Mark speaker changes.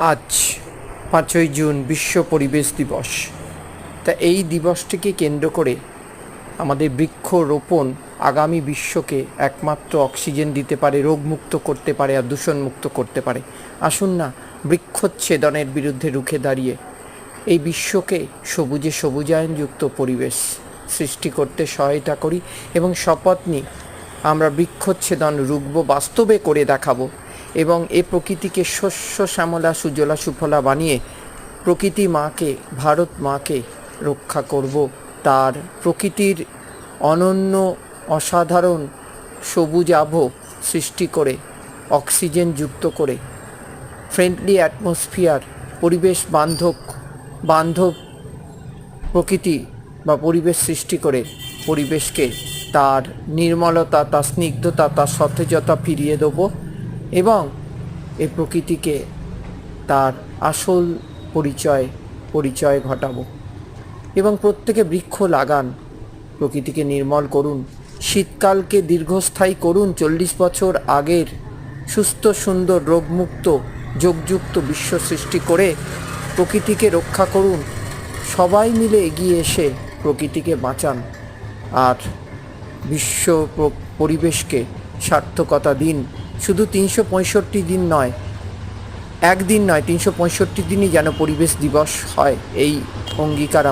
Speaker 1: আজ 5ই জুন বিশ্ব পরিবেশ দিবস। তা এই দিবসটিকে কেন্দ্র করে আমাদের বৃক্ষরোপণ আগামী বিশ্বকে একমাত্র অক্সিজেন দিতে পারে, রোগমুক্ত করতে পারে আর দূষণমুক্ত করতে পারে। আসুন না বৃক্ষচ্ছেদনের বিরুদ্ধে রুখে দাঁড়িয়ে এই বিশ্বকে সবুজায়নযুক্ত পরিবেশ সৃষ্টি করতে সহায়তা করি এবং শপথ নিই আমরা বৃক্ষচ্ছেদন রুখব, বাস্তবে করে দেখাবো এবং এ প্রকৃতিকে শস্য শ্যামলা সুজলা সুফলা বানিয়ে প্রকৃতি মাকে, ভারত মাকে রক্ষা করব। তার প্রকৃতির অনন্য অসাধারণ সবুজ আভ সৃষ্টি করে, অক্সিজেন যুক্ত করে, ফ্রেন্ডলি অ্যাটমসফিয়ার, পরিবেশ বান্ধব প্রকৃতি বা পরিবেশ সৃষ্টি করে পরিবেশকে তার নির্মলতা, তার স্নিগ্ধতা, তার সতেজতা ফিরিয়ে দেবো এবং এই প্রকৃতিকে তার আসল পরিচয় ঘটাবো। এবং প্রত্যেকে বৃক্ষ লাগান, প্রকৃতিকে নির্মল করুন, শীতকালকে দীর্ঘস্থায়ী করুন। 40 বছর আগের সুস্থ সুন্দর রোগমুক্ত যোগযুক্ত বিশ্ব সৃষ্টি করে প্রকৃতিকে রক্ষা করুন। সবাই মিলে এগিয়ে এসে প্রকৃতিকে বাঁচান আর বিশ্ব পরিবেশকে সার্থকতা দিন। শুধু 365 দিন নয়, একদিন নয়, 365 দিনই যেন পরিবেশ দিবস হয়, এই অঙ্গীকার